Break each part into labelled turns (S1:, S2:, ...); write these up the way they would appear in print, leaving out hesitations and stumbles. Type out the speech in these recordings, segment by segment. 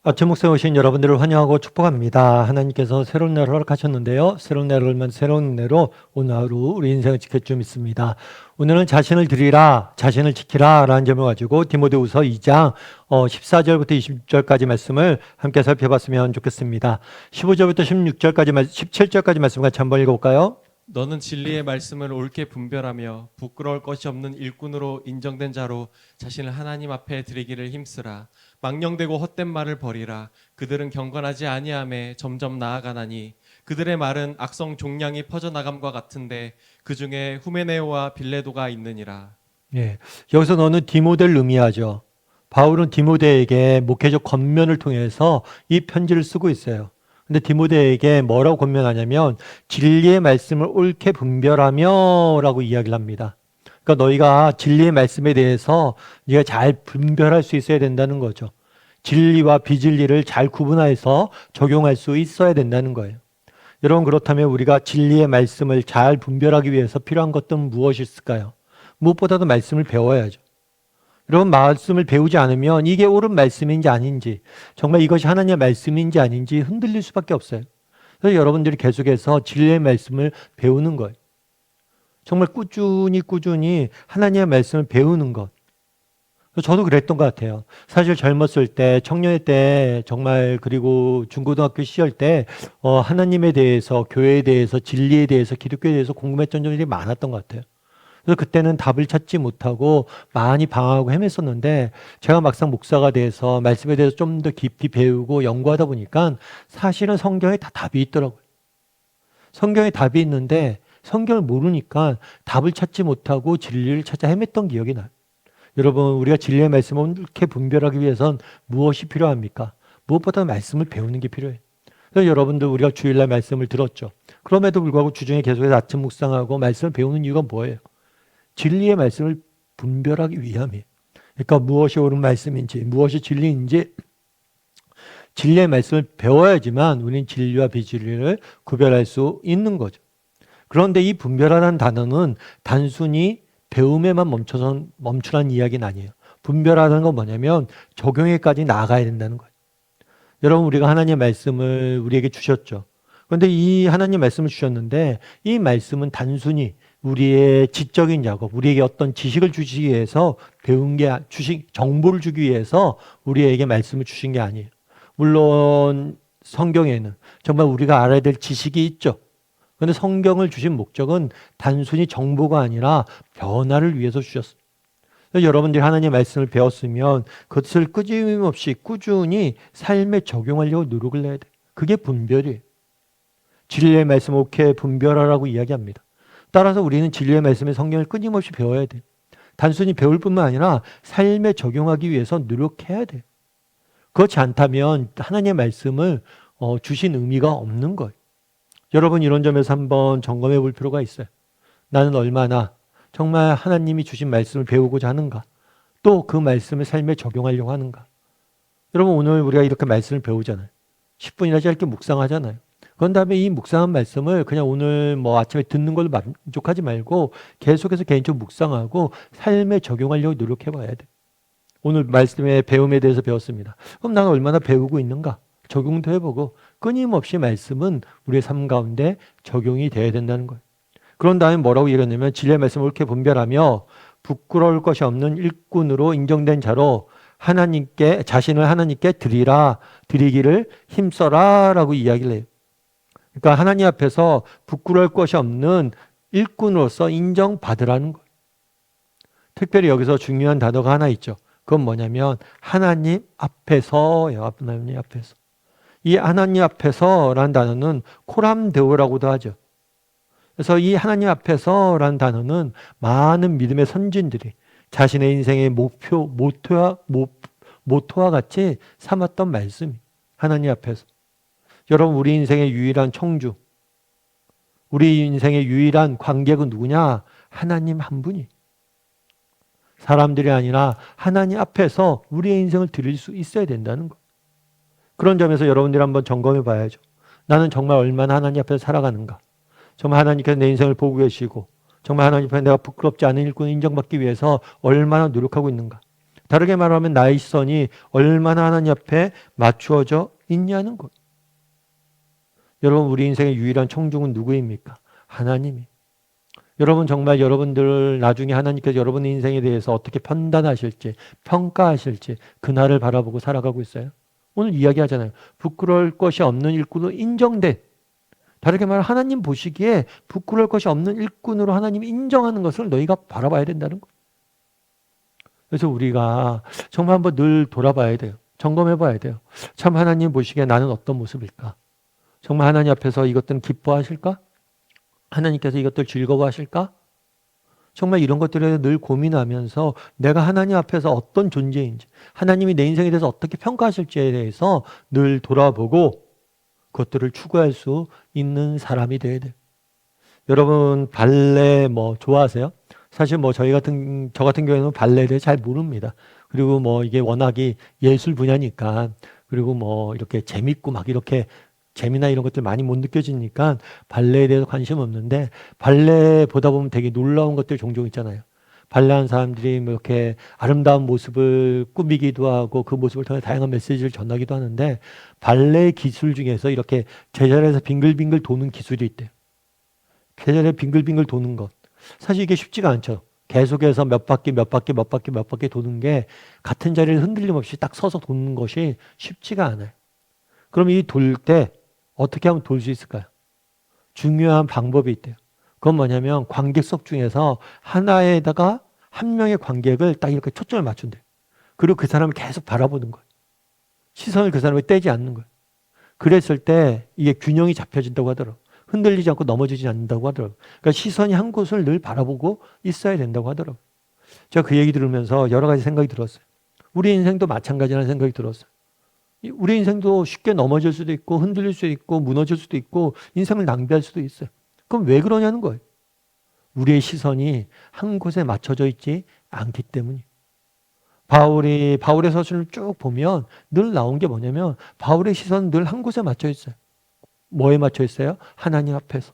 S1: 아침 목상에 오신 여러분들을 환영하고 축복합니다. 하나님께서 새로운 날을 허락하셨는데요. 새로운 날을 얼면 새로운 은혜로 오늘 하루 우리 인생을 지킬 줄 믿습니다. 오늘은 자신을 드리라, 자신을 지키라 라는 제목을 가지고 디모데후서 2장 14절부터 20절까지 말씀을 함께 살펴봤으면 좋겠습니다. 15절부터 16절까지, 17절까지 말씀 같이 한번 읽어볼까요?
S2: 너는 진리의 말씀을 옳게 분별하며 부끄러울 것이 없는 일꾼으로 인정된 자로 자신을 하나님 앞에 드리기를 힘쓰라. 망령되고 헛된 말을 버리라. 그들은 경건하지 아니하매 점점 나아가나니 그들의 말은 악성 종량이 퍼져나감과 같은데 그 중에 후메네오와 빌레도가 있느니라.
S1: 예, 여기서 너는 디모데를 의미하죠. 바울은 디모데에게 목회적 권면을 통해서 이 편지를 쓰고 있어요. 근데 디모데에게 뭐라고 권면하냐면 진리의 말씀을 옳게 분별하며 라고 이야기를 합니다. 그러니까 너희가 진리의 말씀에 대해서 네가 잘 분별할 수 있어야 된다는 거죠. 진리와 비진리를 잘 구분해서 적용할 수 있어야 된다는 거예요. 여러분, 그렇다면 우리가 진리의 말씀을 잘 분별하기 위해서 필요한 것들은 무엇이 있을까요? 무엇보다도 말씀을 배워야죠. 여러분, 말씀을 배우지 않으면 이게 옳은 말씀인지 아닌지, 정말 이것이 하나님의 말씀인지 아닌지 흔들릴 수밖에 없어요. 그래서 여러분들이 계속해서 진리의 말씀을 배우는 거예요. 정말 꾸준히 하나님의 말씀을 배우는 것. 저도 그랬던 것 같아요. 사실 젊었을 때, 청년의 때, 정말 그리고 중고등학교 시절 때 하나님에 대해서, 교회에 대해서, 진리에 대해서, 기독교에 대해서 궁금했던 점들이 많았던 것 같아요. 그래서 그때는 답을 찾지 못하고 많이 방황하고 헤맸었는데 제가 막상 목사가 돼서 말씀에 대해서 좀 더 깊이 배우고 연구하다 보니까 사실은 성경에 다 답이 있더라고요. 성경에 답이 있는데 성경을 모르니까 답을 찾지 못하고 진리를 찾아 헤맸던 기억이 나요. 여러분, 우리가 진리의 말씀을 옳게 분별하기 위해선 무엇이 필요합니까? 무엇보다 말씀을 배우는 게 필요해요. 그래서 여러분들 우리가 주일날 말씀을 들었죠. 그럼에도 불구하고 주중에 계속해서 아침 묵상하고 말씀을 배우는 이유가 뭐예요? 진리의 말씀을 분별하기 위함이에요. 그러니까 무엇이 옳은 말씀인지, 무엇이 진리인지 진리의 말씀을 배워야지만 우리는 진리와 비진리를 구별할 수 있는 거죠. 그런데 이 분별하라는 단어는 단순히 배움에만 멈추라는 이야기는 아니에요. 분별하는 건 뭐냐면 적용에까지 나아가야 된다는 거예요. 여러분, 우리가 하나님의 말씀을 우리에게 주셨죠. 그런데 이 하나님 말씀을 주셨는데 이 말씀은 단순히 우리의 지적인 작업, 우리에게 어떤 지식을 주시기 위해서 배운 게, 정보를 주기 위해서 우리에게 말씀을 주신 게 아니에요. 물론 성경에는 정말 우리가 알아야 될 지식이 있죠. 그런데 성경을 주신 목적은 단순히 정보가 아니라 변화를 위해서 주셨습니다. 여러분들이 하나님의 말씀을 배웠으면 그것을 끊임없이 꾸준히 삶에 적용하려고 노력을 해야 돼요. 그게 분별이에요. 진리의 말씀을 옳게 분별하라고 이야기합니다. 따라서 우리는 진리의 말씀의 성경을 끊임없이 배워야 돼요. 단순히 배울 뿐만 아니라 삶에 적용하기 위해서 노력해야 돼요. 그렇지 않다면 하나님의 말씀을 주신 의미가 없는 거예요. 여러분, 이런 점에서 한번 점검해 볼 필요가 있어요. 나는 얼마나 정말 하나님이 주신 말씀을 배우고자 하는가? 또 그 말씀을 삶에 적용하려고 하는가? 여러분, 오늘 우리가 이렇게 말씀을 배우잖아요. 10분이나 짧게 묵상하잖아요. 그런 다음에 이 묵상한 말씀을 그냥 오늘 아침에 듣는 걸로 만족하지 말고 계속해서 개인적으로 묵상하고 삶에 적용하려고 노력해 봐야 돼. 오늘 말씀의 배움에 대해서 배웠습니다. 그럼 나는 얼마나 배우고 있는가? 적용도 해보고 끊임없이 말씀은 우리의 삶 가운데 적용이 돼야 된다는 거예요. 그런 다음에 뭐라고 얘기했냐면 진리의 말씀을 옳게 분별하며 부끄러울 것이 없는 일꾼으로 인정된 자로 자신을 하나님께 드리기를 힘써라 라고 이야기를 해요. 그러니까 하나님 앞에서 부끄러울 것이 없는 일꾼으로서 인정받으라는 거예요. 특별히 여기서 중요한 단어가 하나 있죠. 그건 뭐냐면 하나님 앞에서요. 하나님 앞에서. 이 하나님 앞에서라는 단어는 코람데오라고도 하죠. 그래서 이 하나님 앞에서라는 단어는 많은 믿음의 선진들이 자신의 인생의 모토와 같이 삼았던 말씀이 하나님 앞에서. 여러분, 우리 인생의 유일한 청주, 우리 인생의 유일한 관객은 누구냐? 하나님 한 분이. 사람들이 아니라 하나님 앞에서 우리의 인생을 드릴 수 있어야 된다는 거. 그런 점에서 여러분들이 한번 점검해 봐야죠. 나는 정말 얼마나 하나님 앞에서 살아가는가? 정말 하나님께서 내 인생을 보고 계시고 정말 하나님 앞에 내가 부끄럽지 않은 일꾼 인정받기 위해서 얼마나 노력하고 있는가? 다르게 말하면 나의 시선이 얼마나 하나님 앞에 맞추어져 있냐는 것. 여러분, 우리 인생의 유일한 청중은 누구입니까? 하나님이. 여러분, 정말 여러분들 나중에 하나님께서 여러분의 인생에 대해서 어떻게 판단하실지, 평가하실지 그날을 바라보고 살아가고 있어요. 오늘 이야기하잖아요. 부끄러울 것이 없는 일꾼으로 인정된, 다르게 말하면 하나님 보시기에 부끄러울 것이 없는 일꾼으로 하나님이 인정하는 것을 너희가 바라봐야 된다는 거예요. 그래서 우리가 정말 한번 늘 돌아봐야 돼요. 점검해 봐야 돼요. 참 하나님 보시기에 나는 어떤 모습일까? 정말 하나님 앞에서 이것들은 기뻐하실까? 하나님께서 이것들 즐거워하실까? 정말 이런 것들에 늘 고민하면서 내가 하나님 앞에서 어떤 존재인지, 하나님이 내 인생에 대해서 어떻게 평가하실지에 대해서 늘 돌아보고 그것들을 추구할 수 있는 사람이 돼야 돼요. 여러분, 발레 좋아하세요? 사실 저 같은 경우에는 발레에 대해 잘 모릅니다. 그리고 이게 워낙이 예술 분야니까, 그리고 이렇게 재밌고 막 이렇게 재미나 이런 것들 많이 못 느껴지니까 발레에 대해서 관심 없는데, 발레 보다 보면 되게 놀라운 것들 종종 있잖아요. 발레하는 사람들이 이렇게 아름다운 모습을 꾸미기도 하고 그 모습을 통해 다양한 메시지를 전하기도 하는데, 발레 기술 중에서 이렇게 제자리에서 빙글빙글 도는 기술이 있대요. 제자리에 빙글빙글 도는 것. 사실 이게 쉽지가 않죠. 계속해서 몇 바퀴 도는 게 같은 자리를 흔들림 없이 딱 서서 도는 것이 쉽지가 않아요. 그럼 이 돌 때 어떻게 하면 돌 수 있을까요? 중요한 방법이 있대요. 그건 뭐냐면 관객석 중에서 하나에다가 한 명의 관객을 딱 이렇게 초점을 맞춘대요. 그리고 그 사람을 계속 바라보는 거예요. 시선을 그 사람에 떼지 않는 거예요. 그랬을 때 이게 균형이 잡혀진다고 하더라고요. 흔들리지 않고 넘어지지 않는다고 하더라고요. 그러니까 시선이 한 곳을 늘 바라보고 있어야 된다고 하더라고요. 제가 그 얘기 들으면서 여러 가지 생각이 들었어요. 우리 인생도 마찬가지라는 생각이 들었어요. 우리 인생도 쉽게 넘어질 수도 있고 흔들릴 수도 있고 무너질 수도 있고 인생을 낭비할 수도 있어요. 그럼 왜 그러냐는 거예요. 우리의 시선이 한 곳에 맞춰져 있지 않기 때문이에요. 바울의 서신을 쭉 보면 늘 나온 게 뭐냐면 바울의 시선은 늘 한 곳에 맞춰 있어요. 뭐에 맞춰 있어요? 하나님 앞에서.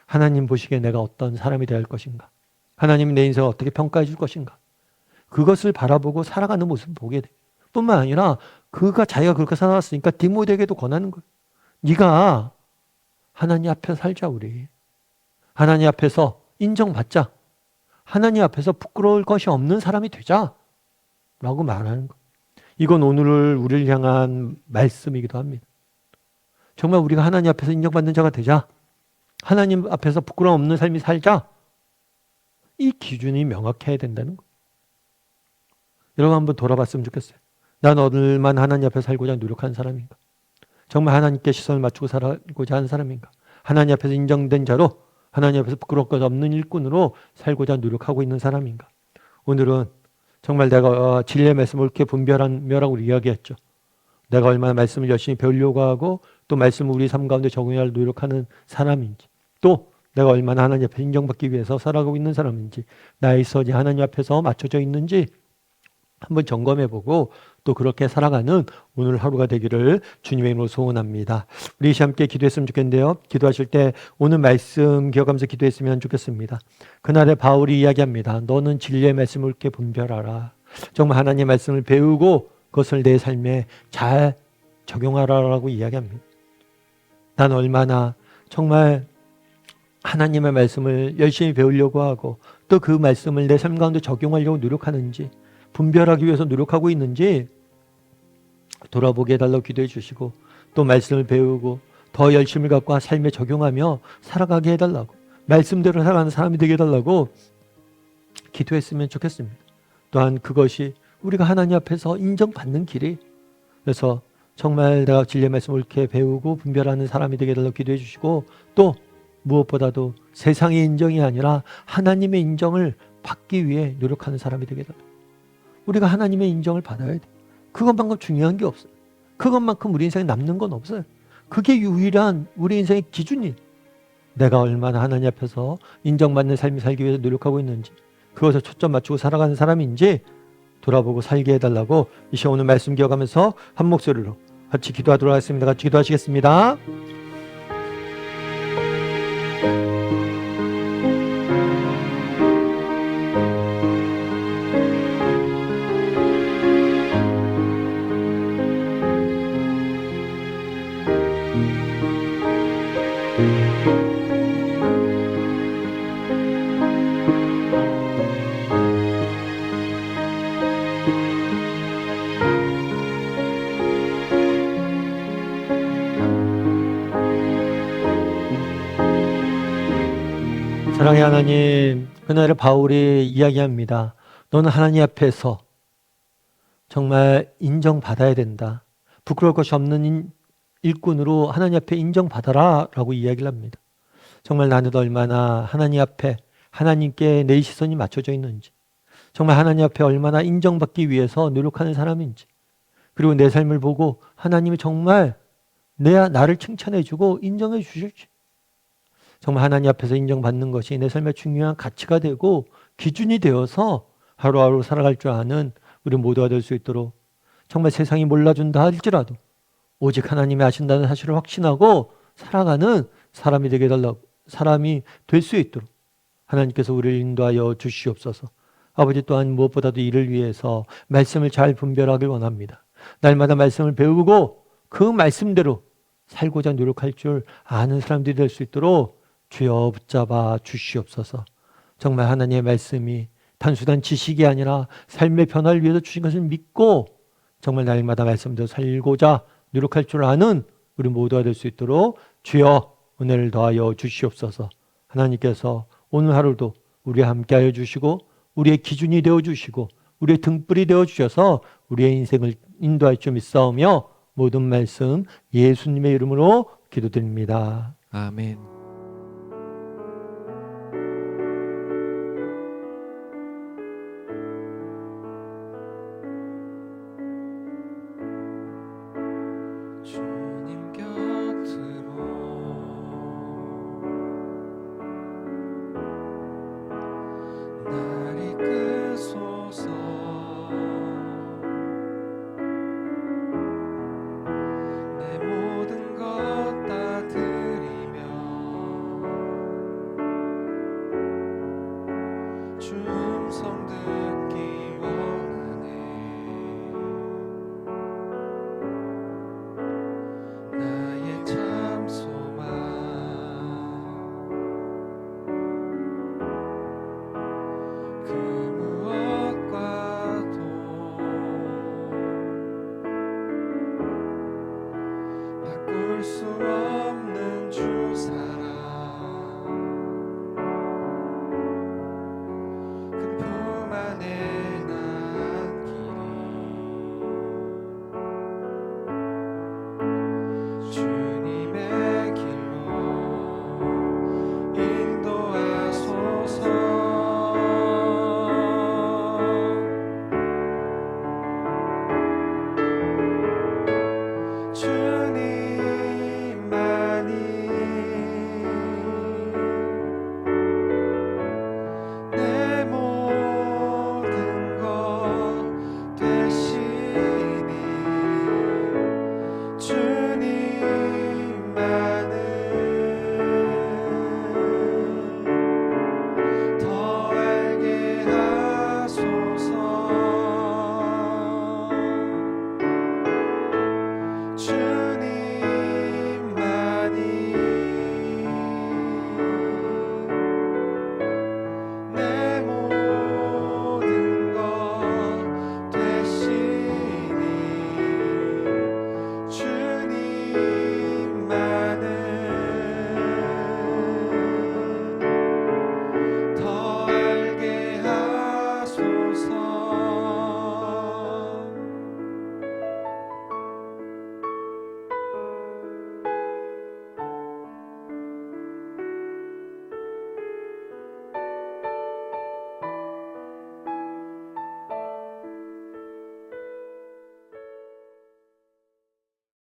S1: 하나님 보시기에 내가 어떤 사람이 되어야 할 것인가? 하나님이 내 인생을 어떻게 평가해 줄 것인가? 그것을 바라보고 살아가는 모습을 보게 돼. 뿐만 아니라 자기가 그렇게 살아왔으니까 디모데에게도 권하는 거예요. 네가 하나님 앞에서 살자 우리. 하나님 앞에서 인정받자. 하나님 앞에서 부끄러울 것이 없는 사람이 되자. 라고 말하는 거예요. 이건 오늘 우리를 향한 말씀이기도 합니다. 정말 우리가 하나님 앞에서 인정받는 자가 되자. 하나님 앞에서 부끄러움 없는 삶이 살자. 이 기준이 명확해야 된다는 거예요. 여러분 한번 돌아봤으면 좋겠어요. 난 얼마나 하나님 앞에 살고자 노력하는 사람인가? 정말 하나님께 시선을 맞추고 살고자 하는 사람인가? 하나님 앞에서 인정된 자로, 하나님 앞에서 부끄러울 것 없는 일꾼으로 살고자 노력하고 있는 사람인가? 오늘은 정말 내가 진리의 말씀을 이렇게 분별하며라고 이야기했죠. 내가 얼마나 말씀을 열심히 배우려고 하고 또 말씀을 우리 삶 가운데 적용하려 노력하는 사람인지, 또 내가 얼마나 하나님 앞에 인정받기 위해서 살아가고 있는 사람인지, 나의 시선이 하나님 앞에서 맞춰져 있는지 한번 점검해보고 또 그렇게 살아가는 오늘 하루가 되기를 주님의 이름으로 소원합니다. 우리 함께 기도했으면 좋겠는데요. 기도하실 때 오늘 말씀 기억하면서 기도했으면 좋겠습니다. 그날에 바울이 이야기합니다. 너는 진리의 말씀을 이렇게 분별하라. 정말 하나님의 말씀을 배우고 그것을 내 삶에 잘 적용하라라고 이야기합니다. 난 얼마나 정말 하나님의 말씀을 열심히 배우려고 하고 또 그 말씀을 내 삶 가운데 적용하려고 노력하는지, 분별하기 위해서 노력하고 있는지 돌아보게 해달라고 기도해 주시고, 또 말씀을 배우고 더 열심을 갖고 삶에 적용하며 살아가게 해달라고, 말씀대로 살아가는 사람이 되게 해달라고 기도했으면 좋겠습니다. 또한 그것이 우리가 하나님 앞에서 인정받는 길이, 그래서 정말 내가 진리의 말씀을 옳게 배우고 분별하는 사람이 되게 해달라고 기도해 주시고, 또 무엇보다도 세상의 인정이 아니라 하나님의 인정을 받기 위해 노력하는 사람이 되게 해달라고. 우리가 하나님의 인정을 받아야 돼. 그것만큼 중요한 게 없어요. 그것만큼 우리 인생에 남는 건 없어요. 그게 유일한 우리 인생의 기준이, 내가 얼마나 하나님 앞에서 인정받는 삶을 살기 위해서 노력하고 있는지, 그것을 초점 맞추고 살아가는 사람인지 돌아보고 살게 해달라고 이 시간 오늘 말씀 기억하면서 한 목소리로 같이 기도하도록 하겠습니다. 같이 기도하시겠습니다. 사랑의 하나님, 그날에 바울이 이야기합니다. 너는 하나님 앞에서 정말 인정받아야 된다. 부끄러울 것이 없는 일꾼으로 하나님 앞에 인정받아라 라고 이야기를 합니다. 정말 나는 얼마나 하나님 앞에 하나님께 내 시선이 맞춰져 있는지, 정말 하나님 앞에 얼마나 인정받기 위해서 노력하는 사람인지, 그리고 내 삶을 보고 하나님이 정말 나를 칭찬해 주고 인정해 주실지, 정말 하나님 앞에서 인정받는 것이 내 삶의 중요한 가치가 되고 기준이 되어서 하루하루 살아갈 줄 아는 우리 모두가 될 수 있도록, 정말 세상이 몰라준다 할지라도 오직 하나님이 아신다는 사실을 확신하고 살아가는 사람이 되게 달라고, 사람이 될 수 있도록 하나님께서 우리를 인도하여 주시옵소서. 아버지, 또한 무엇보다도 이를 위해서 말씀을 잘 분별하길 원합니다. 날마다 말씀을 배우고 그 말씀대로 살고자 노력할 줄 아는 사람들이 될 수 있도록 주여 붙잡아 주시옵소서. 정말 하나님의 말씀이 단순한 지식이 아니라 삶의 변화를 위해서 주신 것을 믿고 정말 날마다 말씀대로 살고자 노력할 줄 아는 우리 모두가 될 수 있도록 주여 은혜를 더하여 주시옵소서. 하나님께서 오늘 하루도 우리와 함께하여 주시고 우리의 기준이 되어주시고 우리의 등불이 되어주셔서 우리의 인생을 인도할 줄 믿사오며 모든 말씀 예수님의 이름으로 기도드립니다.
S2: 아멘.